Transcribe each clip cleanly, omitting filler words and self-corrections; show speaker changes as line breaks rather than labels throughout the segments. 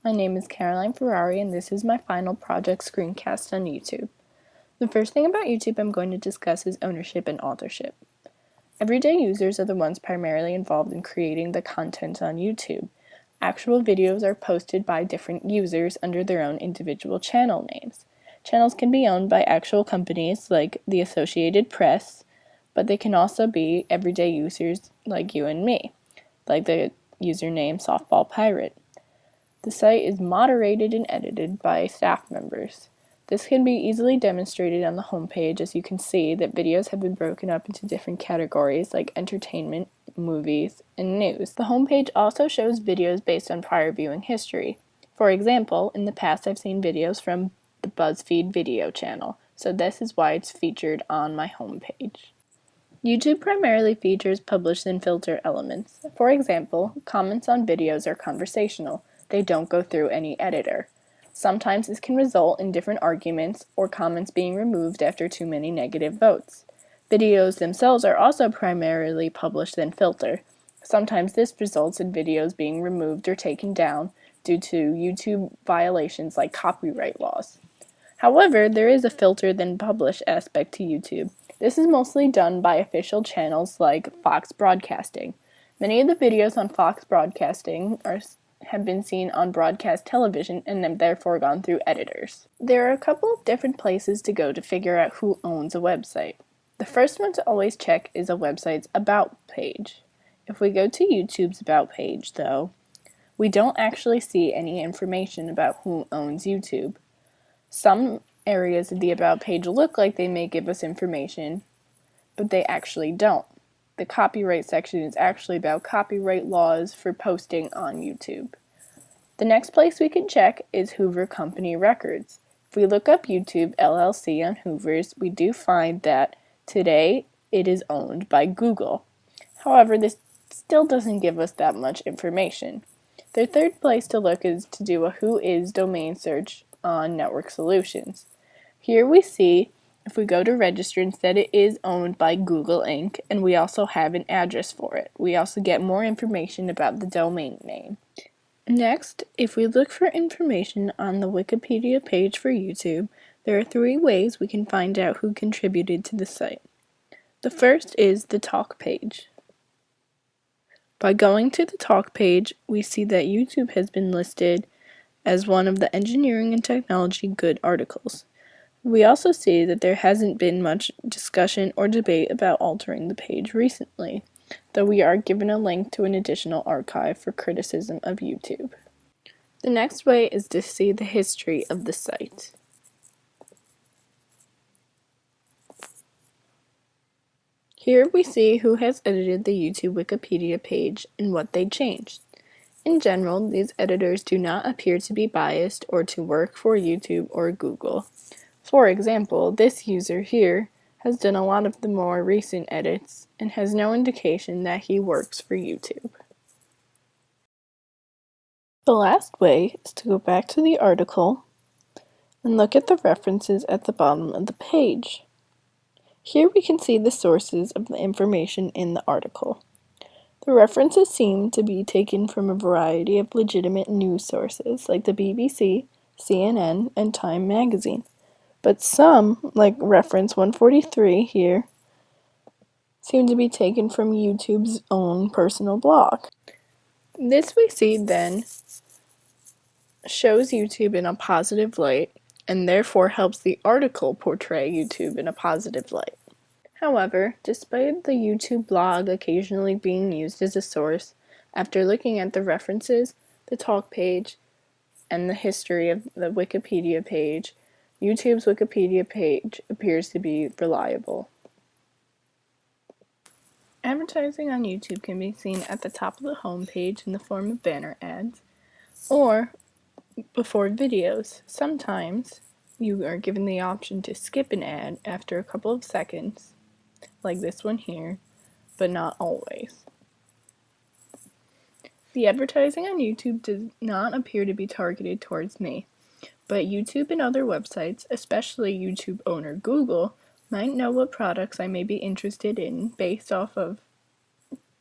My name is Caroline Ferrari, and this is my final project screencast on YouTube. The first thing about YouTube I'm going to discuss is ownership and authorship. Everyday users are the ones primarily involved in creating the content on YouTube. Actual videos are posted by different users under their own individual channel names. Channels can be owned by actual companies like the Associated Press, but they can also be everyday users like you and me, like the username Softball Pirate. The site is moderated and edited by staff members. This can be easily demonstrated on the homepage, as you can see that videos have been broken up into different categories like entertainment, movies, and news. The homepage also shows videos based on prior viewing history. For example, in the past I've seen videos from the BuzzFeed video channel, so this is why it's featured on my homepage. YouTube primarily features publish and filter elements. For example, comments on videos are conversational. They don't go through any editor. Sometimes this can result in different arguments or comments being removed after too many negative votes. Videos themselves are also primarily publish then filter. Sometimes this results in videos being removed or taken down due to YouTube violations like copyright laws. However, there is a filter then publish aspect to YouTube. This is mostly done by official channels like Fox Broadcasting. Many of the videos on Fox Broadcasting have been seen on broadcast television and have therefore gone through editors. There are a couple of different places to go to figure out who owns a website. The first one to always check is a website's About page. If we go to YouTube's About page, though, we don't actually see any information about who owns YouTube. Some areas of the About page look like they may give us information, but they actually don't. The copyright section is actually about copyright laws for posting on YouTube. The next place we can check is Hoover Company Records. If we look up YouTube LLC on Hoover's, we do find that today it is owned by Google. However, this still doesn't give us that much information. The third place to look is to do a Who Is domain search on Network Solutions. Here we see, if we go to registrants, that it is owned by Google Inc., and we also have an address for it. We also get more information about the domain name. Next, if we look for information on the Wikipedia page for YouTube, there are 3 ways we can find out who contributed to the site. The first is the talk page. By going to the talk page, we see that YouTube has been listed as one of the Engineering and Technology Good articles. We also see that there hasn't been much discussion or debate about altering the page recently, though we are given a link to an additional archive for criticism of YouTube. The next way is to see the history of the site. Here we see who has edited the YouTube Wikipedia page and what they changed. In general, these editors do not appear to be biased or to work for YouTube or Google. For example, this user here has done a lot of the more recent edits and has no indication that he works for YouTube. The last way is to go back to the article and look at the references at the bottom of the page. Here we can see the sources of the information in the article. The references seem to be taken from a variety of legitimate news sources like the BBC, CNN, and Time magazine. But some, like reference 143 here, seem to be taken from YouTube's own personal blog. This we see then shows YouTube in a positive light and therefore helps the article portray YouTube in a positive light. However, despite the YouTube blog occasionally being used as a source, after looking at the references, the talk page, and the history of the Wikipedia page, YouTube's Wikipedia page appears to be reliable. Advertising on YouTube can be seen at the top of the home page in the form of banner ads, or before videos. Sometimes you are given the option to skip an ad after a couple of seconds, like this one here, but not always. The advertising on YouTube does not appear to be targeted towards me, but YouTube and other websites, especially YouTube owner Google, might know what products I may be interested in based off of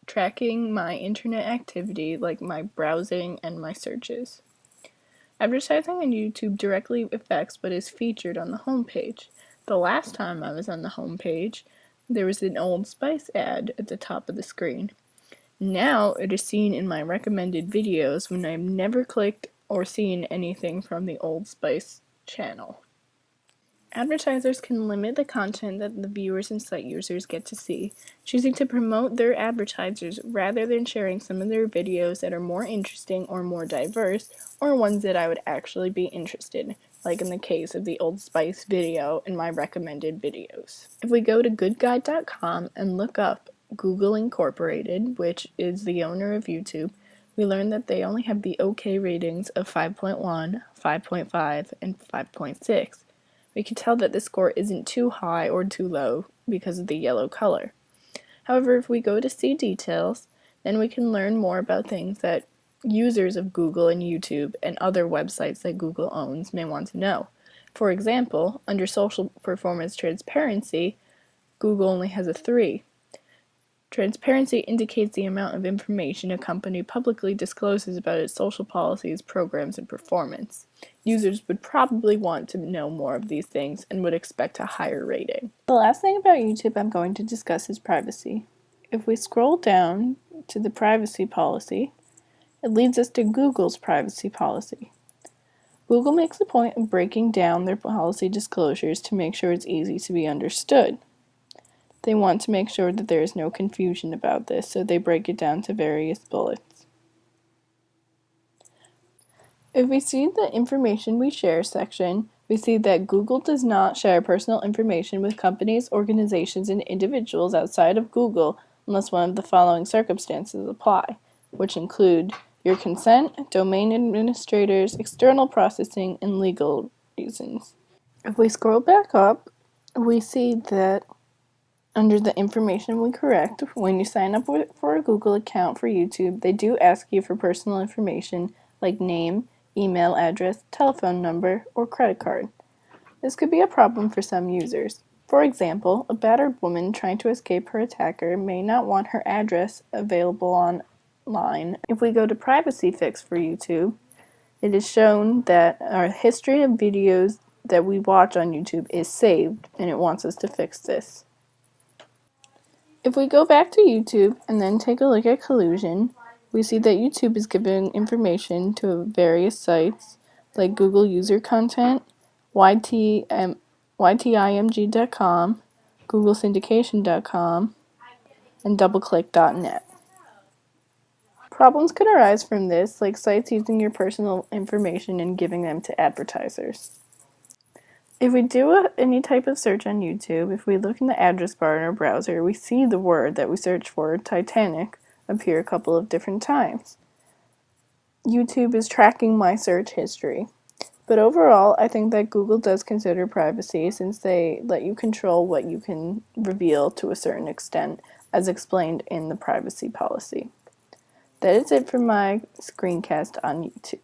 tracking my internet activity like my browsing and my searches. Advertising on YouTube directly affects what is featured on the homepage. The last time I was on the homepage, there was an Old Spice ad at the top of the screen. Now it is seen in my recommended videos when I've never clicked or seen anything from the Old Spice channel. Advertisers can limit the content that the viewers and site users get to see, choosing to promote their advertisers rather than sharing some of their videos that are more interesting or more diverse, or ones that I would actually be interested in, like in the case of the Old Spice video and my recommended videos. If we go to goodguide.com and look up Google Incorporated, which is the owner of YouTube, we learn that they only have the OK ratings of 5.1, 5.5, and 5.6. We can tell that the score isn't too high or too low because of the yellow color. However, if we go to see details, then we can learn more about things that users of Google and YouTube and other websites that Google owns may want to know. For example, under social performance transparency, Google only has a 3. Transparency indicates the amount of information a company publicly discloses about its social policies, programs, and performance. Users would probably want to know more of these things and would expect a higher rating. The last thing about YouTube I'm going to discuss is privacy. If we scroll down to the privacy policy, it leads us to Google's privacy policy. Google makes a point of breaking down their policy disclosures to make sure it's easy to be understood. They want to make sure that there is no confusion about this, so they break it down to various bullets. If we see the information we share section, we see that Google does not share personal information with companies, organizations, and individuals outside of Google unless one of the following circumstances apply, which include your consent, domain administrators, external processing, and legal reasons. If we scroll back up, we see that under the information we correct, when you sign up for a Google account for YouTube, they do ask you for personal information like name, email address, telephone number, or credit card. This could be a problem for some users. For example, a battered woman trying to escape her attacker may not want her address available online. If we go to Privacy Fix for YouTube, it is shown that our history of videos that we watch on YouTube is saved, and it wants us to fix this. If we go back to YouTube and then take a look at collusion, we see that YouTube is giving information to various sites like Google User Content, YTIMG.com, GoogleSyndication.com, and DoubleClick.net. Problems could arise from this, like sites using your personal information and giving them to advertisers. If we do any type of search on YouTube, if we look in the address bar in our browser, we see the word that we search for, Titanic, appear a couple of different times. YouTube is tracking my search history. But overall, I think that Google does consider privacy since they let you control what you can reveal to a certain extent, as explained in the privacy policy. That is it for my screencast on YouTube.